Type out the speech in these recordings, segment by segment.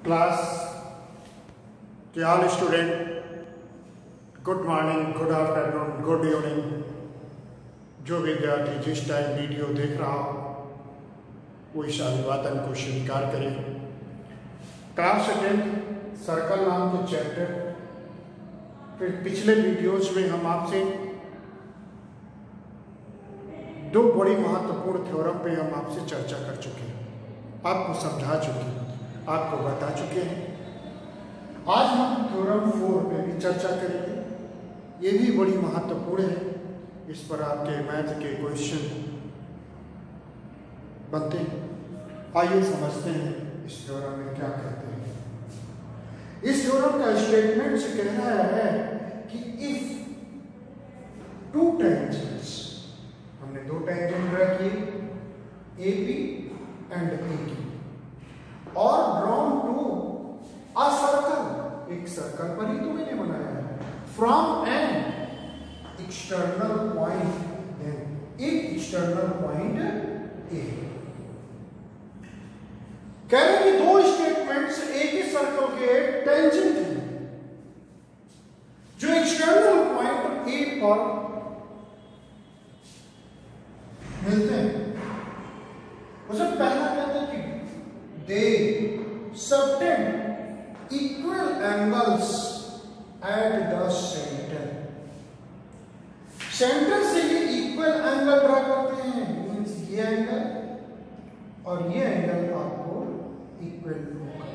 Class के all student, good morning, good afternoon, good evening. जो विद्यार्थी जिस टाइम वीडियो देख रहा हो वो इस अभिवादन को स्वीकार करे। क्लास 10 सर्कल नाम के चैप्टर फिर पिछले वीडियोज में हम आपसे दो बड़ी महत्वपूर्ण थ्योरम पे हम आपसे चर्चा कर चुके हैं, आपको समझा चुके हैं, आपको बता चुके हैं। आज हम थ्योरम 4 पे भी चर्चा करेंगे। ये भी बड़ी महत्वपूर्ण है, इस पर आपके मैथ के क्वेश्चन बनते हैं। आइए समझते हैं इस थ्योरम में क्या कहते हैं। इस थ्योरम का स्टेटमेंट से कह रहा है कि इफ टू टेंजेंट्स, हमने दो टेंजेंट ड्रा किए AP एंड AQ और ड्रॉन टू अ सर्कल, एक सर्कल पर ही तो मैंने बनाया है, फ्रॉम एन एक्सटर्नल पॉइंट, एक एक्सटर्नल पॉइंट A। कह रहे कि दो स्टेटमेंट्स एक ही सर्कल के टेंजेंट हैं जो एक्सटर्नल पॉइंट A पर मिलते हैं। उसमें पहला कहते हैं कि they subtend equal angles at the centre. Centre से ये इक्वल एंगल ड्रा करते हैं, मींस ये एंगल और ये एंगल आपको इक्वल होगा।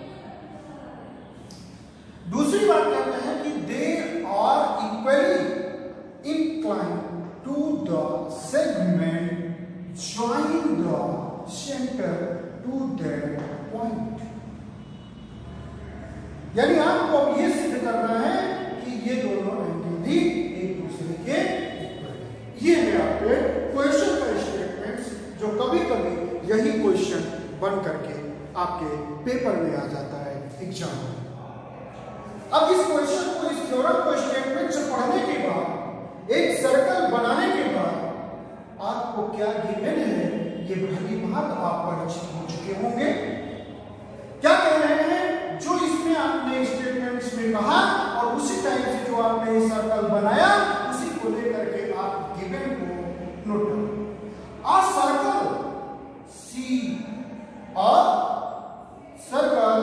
दूसरी बात कहते हैं कि they are equally inclined to the segment join the center to that point। यानी आपको अब ये सिद्ध करना है कि ये दोनों एंगल भी एक दूसरे के इक्वल है। ये है आपके क्वेश्चन का स्टेटमेंट्स, जो कभी कभी यही क्वेश्चन बन करके आपके पेपर में आ जाता है एग्जाम में। अब इस क्वेश्चन को, इस थ्योरम को स्टेटमेंट से पढ़ने के बाद, एक सर्कल बनाने के बाद आपको क्या गिवन है ये भली भांति आप परिचित हो चुके होंगे। क्या कह रहे हैं, जो इसमें आपने स्टेटमेंट्स में कहा और उसी टाइप से जो आपने सर्कल बनाया उसी को लेकर के आप गिवन को नोट करें। आ सर्कल सी, और सर्कल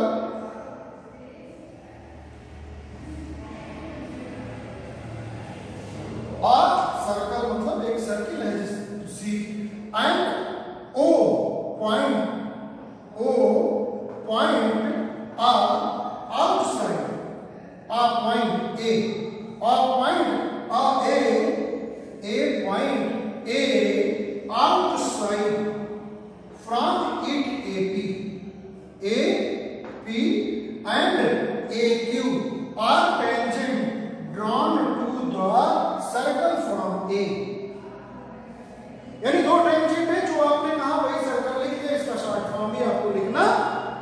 मतलब एक सर्किल है C and O point are outside, are point A, are point are A point A outside from it AP and AQ are tangent drawn to the circle from A। यानी दो tangent है, जो आपने कहा वही circle लिख दिया, इसका शॉर्ट फॉर्म भी आपको लिखना,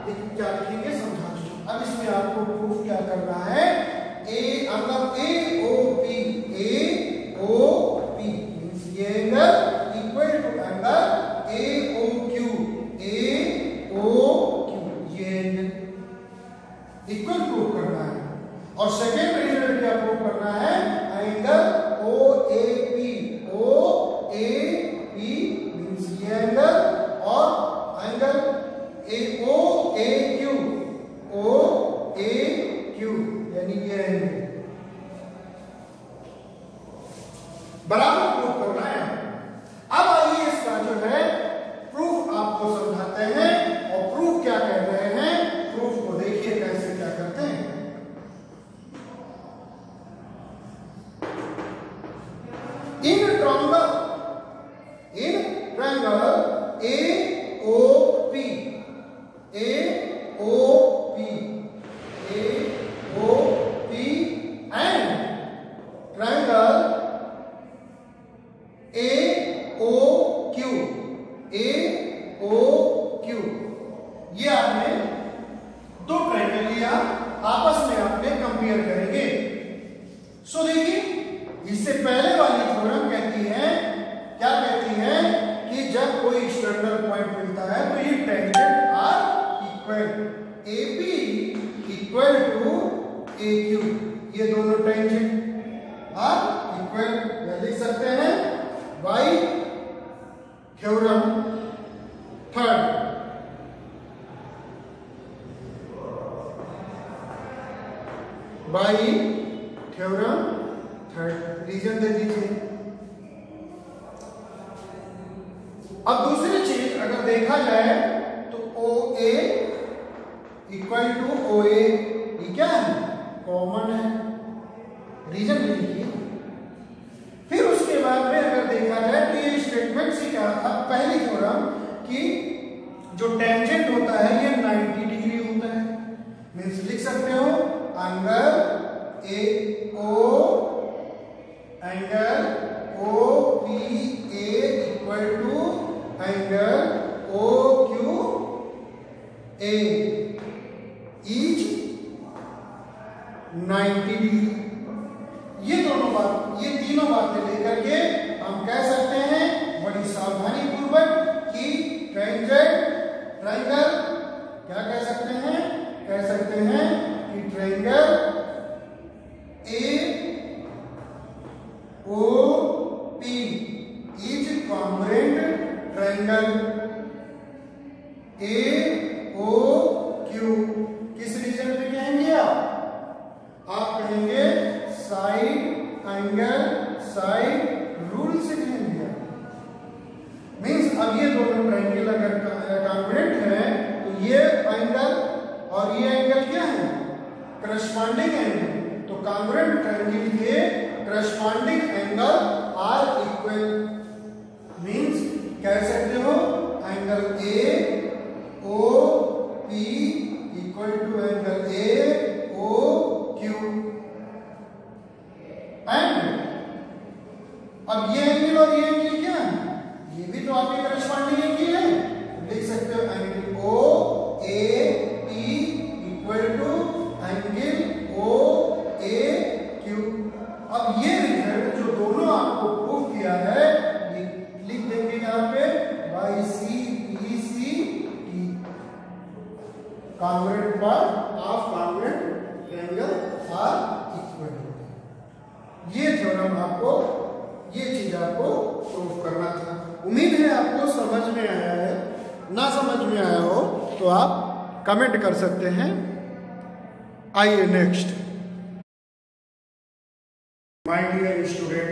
लेकिन क्या लिखेंगे समझा दो। अब इसमें आपको प्रूफ क्या करना है, मतलब AOP मींस ये angle equal to angle AOQ, ये एंगल इक्वल प्रूफ करना है। और सेकेंड रिजल्ट क्या प्रूफ करना है, एंगल OAP मींस ये एंगल, और एंगल OAQ यानी ये एंगल बराबर प्रूफ करना है। अब आइए इसका जो है प्रूफ आपको समझाते हैं, और प्रूफ क्या कह रहे हैं, प्रूफ को देखिए कैसे क्या करते हैं। In triangle AOP and triangle AOQ, ये आपने दो ट्रायंगल लिया, आपस में आपने कंपेयर करेंगे। सो देखिए, इससे पहले वाली थ्योरम कहती है, क्या कहती है कि जब कोई एक्सटर्नल पॉइंट मिलता है तो ये tangent are equal, AB equal to A Q, ये दोनों टेंजेंट आर इक्वल, या लिख सकते हैं by theorem third. By theorem third, reason दे दीजिए। अब दूसरी चीज अगर देखा जाए तो ओ ए इक्वल टू ओ ए, ये क्या है? कॉमन है, रीजन लिखिए। फिर उसके बाद में अगर देखा जाए तो ये स्टेटमेंट से क्या था, पहली थ्योरम कि जो टेंजेंट होता है ये 90 डिग्री होता है, मीन्स लिख सकते हो angle A O P A equal to angle O Q A is 90 degree. ये तीनों बातें लेकर के हम कह सकते हैं बड़ी सावधानी पूर्वक कि ट्रायंगल क्या कह सकते हैं? कह सकते हैं कि triangle A O P is congruent triangle A O Q. किस रीजन पे कहेंगे आप कहेंगे साइड एंगल साइड रूल से कहेंगे। मींस अब ये दोनों ट्रायंगल अगर कॉन्ग्रुएंट है तो ये एंगल और ये एंगल क्या है? Corresponding angle. तो कॉन्ग्रुएंट ट्रायंगल के corresponding angle are equal, means कह सकते हो angle A O P equal to angle A O Q. And अब ये एंगल और ये एंगल क्या है? ये भी तो आपके करस्पॉन्डिंग एंगल है, लिख सकते हो angle O A P equal to angle O A Q. अब ये रिजल्ट जो दोनों आपको प्रूव किया है ये लिख देंगे यहाँ पे by C P C T, congruent पर of congruent triangle are equal. ये थ्योरम आपको, ये चीज आपको प्रूव करना था। उम्मीद है आपको समझ में आया है, ना समझ में आया हो तो आप कमेंट कर सकते हैं। आइए नेक्स्ट। माय डियर स्टूडेंट,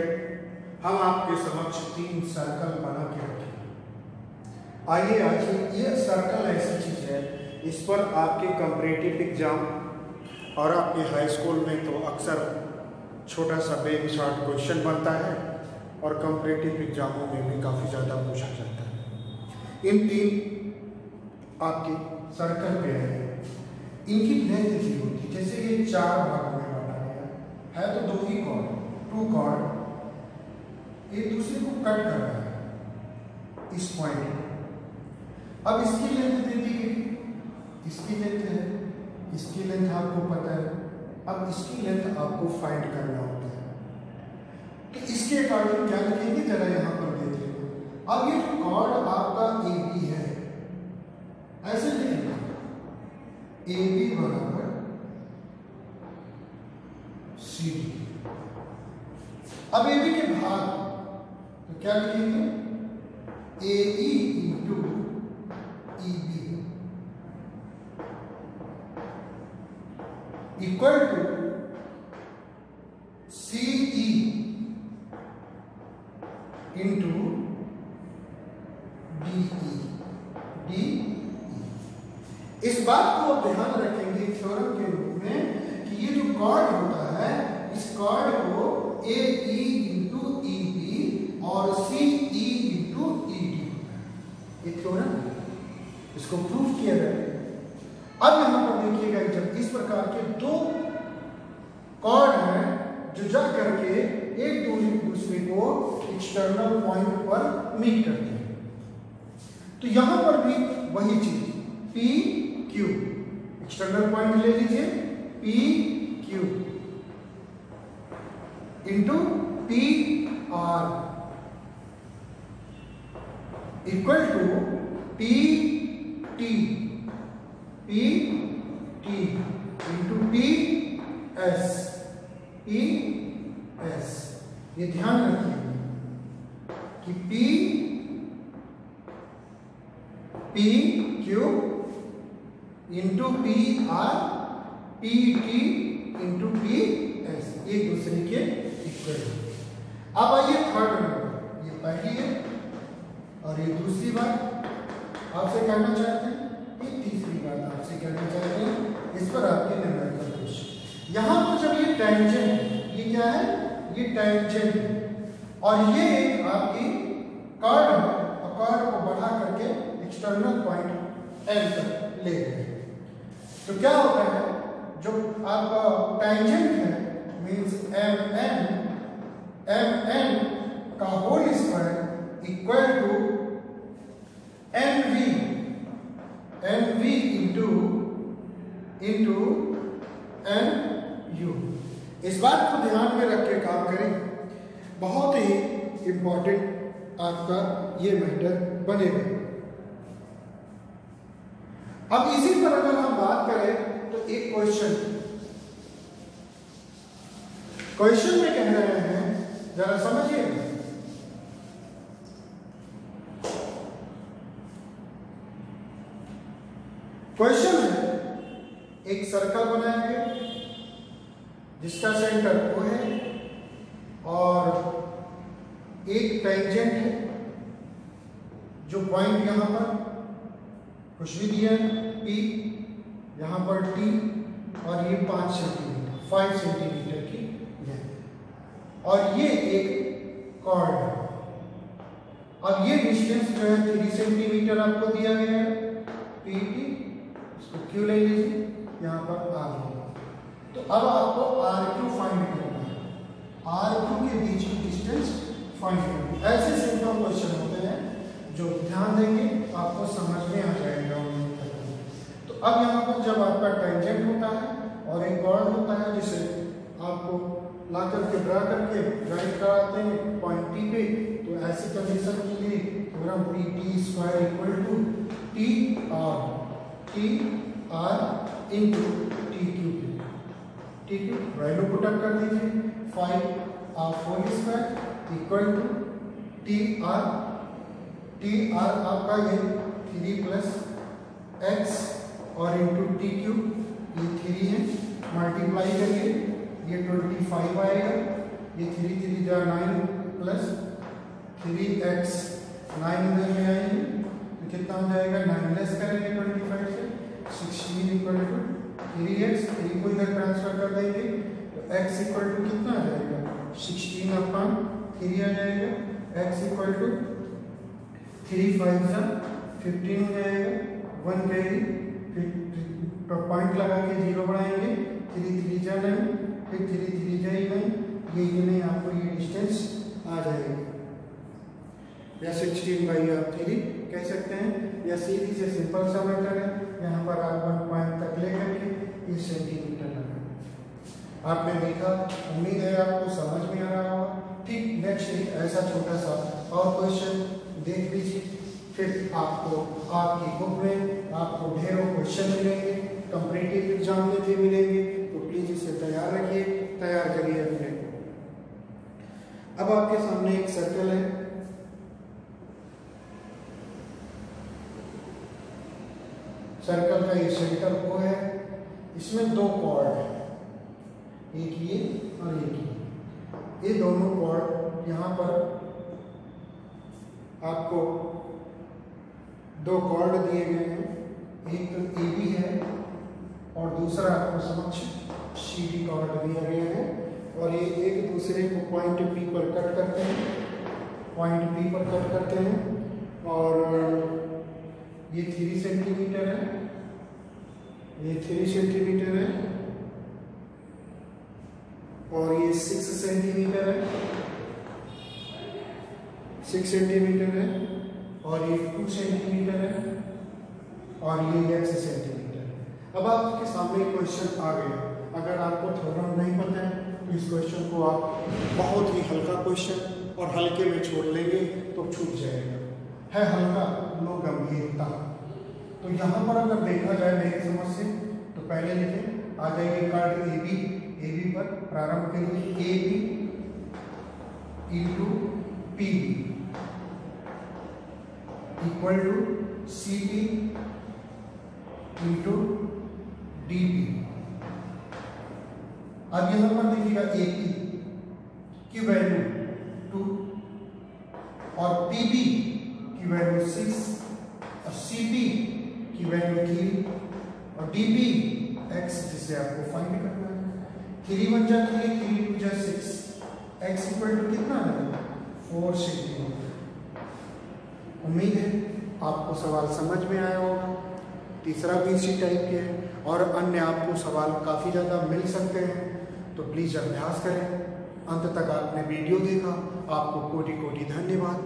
हम आपके समक्ष 3 सर्कल बना के रखेंगे। आइए आज ये सर्कल ऐसी चीज है, इस पर आपके कंपैरेटिव एग्जाम और आपके हाई स्कूल में तो अक्सर छोटा सा बेग शॉर्ट क्वेश्चन बनता है और कंपैरेटिव एग्जामों में भी काफ़ी ज़्यादा पूछा जाता है। इन 3 आपके सर्कल पे है, इनकी लेंथ भी होती है। जैसे ये 4 भागों में बांटा गया है तो 2 ही कॉर्ड, 2 कॉर्ड एक दूसरे को कट कर रहा है इस पॉइंट में। अब इसकी लेंथ दे दी गई, इसकी लेंथ है, इसकी लेंथ आपको पता है, अब इसकी लेंथ आपको फाइंड करना होता है। तो इसके अकॉर्डिंग क्या लिखेंगे जरा यहाँ पर देख लेंगे। अब ये जो कॉर्ड आपका ए बी है, ऐसे लिखेंगे ए बी बराबर सी डी। अब ए बी के भाग तो क्या लिखेंगे A E into E B equal to C E into D E. इस बात को आप ध्यान रखेंगे थ्योरम के रूप में कि ये जो कॉर्ड होता है, इस कॉर्ड को ए ई इंटू ई बी और सी ई इंटू ई डी होता है। ये थ्योरम इसको प्रूव किया गया। अब यहां पर देखिएगा, जब इस प्रकार के 2 कॉर्ड हैं जो जा करके एक दूसरे को एक्सटर्नल पॉइंट पर मीट करते हैं, तो यहां पर भी वही चीज पी क्यू, एक्सटर्नल पॉइंट ले लीजिए P Q into P R equal to P T, P T into T S, P S. ये ध्यान रखिए कि P Q into P R, P T into P S, एक दूसरे के इक्वल है। अब आइए थर्ड नंबर, ये पहली है और ये दूसरी बात आपसे कहना चाहते हैं, ये तीसरी बात आपसे कहना चाहते हैं, इस पर आपके निर्णय का क्वेश्चन। यहां पर जब ये टेंजेंट, ये क्या है, ये टेंजेंट और ये आपकी कर्व है, और कर्व को बढ़ा करके एक्सटर्नल पॉइंट एल तक ले गए, तो क्या होता है, जो आपका टेंजेंट है मींस एम एन का whole square equal to N V into N U. इस बात को ध्यान में रख के काम करें, बहुत ही इंपॉर्टेंट आपका ये मैटर बनेगा। अब इसी पर अगर हम बात करें तो एक क्वेश्चन में कह रहे हैं, जरा समझिए। क्वेश्चन है, एक सर्कल बनाया गया जिसका सेंटर O है और एक टेंजेंट है जो पॉइंट यहां पर कुछ भी दिया है P, यहां पर T और ये 5 सेंटीमीटर की लेंथ और ये एक कॉर्ड है। अब ये डिस्टेंस जो है 3 सेंटीमीटर आपको दिया गया है PT, इसको Q ले लीजिए, यहां पर R होगा। तो अब आपको RQ फाइंड करना है, RQ के बीच की डिस्टेंस फाइंड करनी है। ऐसे सिंपल क्वेश्चन होते हैं जो ध्यान देंगे आपको समझ में आ जाएगा। तो अब यहाँ पर जब आपका टेंजेंट होता है और एक कॉर्ड होता है जिसे आपको ला करके ड्रा करके राइट कराते हैं पॉइंट T पे, तो ऐसी कंडीशन के लिए अगर हम PT square equal to T R into T Q value put up कर दीजिए, 5 whole square equal to T R आपका ये 3 प्लस एक्स और इंटू टी क्यू, ये 3 है, मल्टीप्लाई करिए, ये 25 आएगा, ये 3 3 जा 9 प्लस 3x 9 इधर में आएंगे तो कितना हो जाएगा, 9 लेस करेंगे 25 से 16 इक्वल टू 3x, 3 को इधर ट्रांसफर कर देंगे तो x इक्वल टू कितना आ जाएगा, 16 अपॉन 3 आ जाएगा, x इक्वल टू 3 5 जा 15 हो जाएगा, 1 कैरी, फिर पॉइंट लगा के 0 बढ़ाएंगे, 3 3 जा 9, फिर 3 3 जा 9, ये नहीं आपको ये डिस्टेंस आ जाएगी, या 16/3 कह सकते हैं, या सीधी से सिंपल सा मैटर है, यहाँ पर आप 1 पॉइंट तक ले करके इस सेंटीमीटर लगा। आपने देखा, उम्मीद है आपको समझ में आ रहा होगा। ठीक नेक्स्ट एक ऐसा छोटा सा और क्वेश्चन देख लीजिए, फिर आपको आपकी बुक में आपको ढेरों क्वेश्चन मिलेंगे, कॉम्पिटिटिव एग्जाम में भी मिलेंगे, तो प्लीज इसे तैयार रखिए, तैयार करिए अपने को। अब आपके सामने एक सर्कल है, सर्कल का ये सेंटर O है, इसमें 2 कॉर्ड है, एक ये और एक ये दोनों कॉर्ड यहाँ पर आपको 2 कॉर्ड दिए गए हैं, एक तो AB है और दूसरा आपको समक्ष CD कॉर्ड दिया गया है, और ये एक दूसरे को पॉइंट P पर कट करते हैं, पॉइंट P पर कट करते हैं, और ये 3 सेंटीमीटर है, ये 3 सेंटीमीटर है, और ये 6 सेंटीमीटर है, 6 सेंटीमीटर है, और ये 2 सेंटीमीटर है, और ये x सेंटीमीटर है। अब आपके सामने क्वेश्चन आ गया, अगर आपको थ्योरम नहीं पता है तो इस क्वेश्चन को आप बहुत ही हल्का क्वेश्चन और हल्के में छोड़ लेंगे तो छूट जाएगा, है हल्का नो गंभीरता। तो यहाँ पर अगर देखा जाए मेरी समझ से, तो पहले लिखें आ जाइए कार्ड ए बी पर प्रारंभ करिए। A B into P B equal to C B into D B. अब ये नंबर देखिएगा, ए पी की वैल्यू 2 और पी बी की वैल्यू 6 और सी बी की वैल्यू 3 और डी बी एक्स जिसे आपको फाइंड करना है। 3 1 जा 3, 3 2 जा 6, एक्स इक्वल टू कितना है 4 सेंटीमीटर। उम्मीद है आपको सवाल समझ में आया होगा। तीसरा भी इसी टाइप के है और अन्य आपको सवाल काफ़ी ज़्यादा मिल सकते हैं, तो प्लीज़ अभ्यास करें। अंत तक आपने वीडियो देखा, आपको कोटि कोटि धन्यवाद।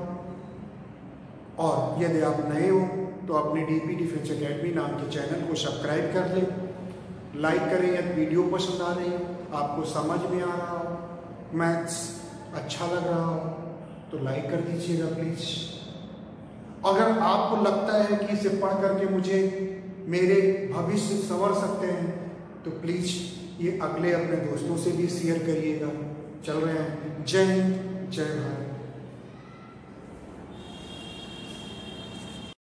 और यदि आप नए हो तो अपने डीपी डिफेंस एकेडमी नाम के चैनल को सब्सक्राइब कर लें, लाइक करें यदि वीडियो पसंद आ रही है, आपको समझ में आ रहा हो, मैथ्स अच्छा लग रहा हो तो लाइक कर दीजिएगा प्लीज़। अगर आपको लगता है कि इसे पढ़ करके मुझे मेरे भविष्य संवर सकते हैं तो प्लीज़ ये अगले अपने दोस्तों से भी शेयर करिएगा। चल रहे हैं। जय हिंद, जय भारत।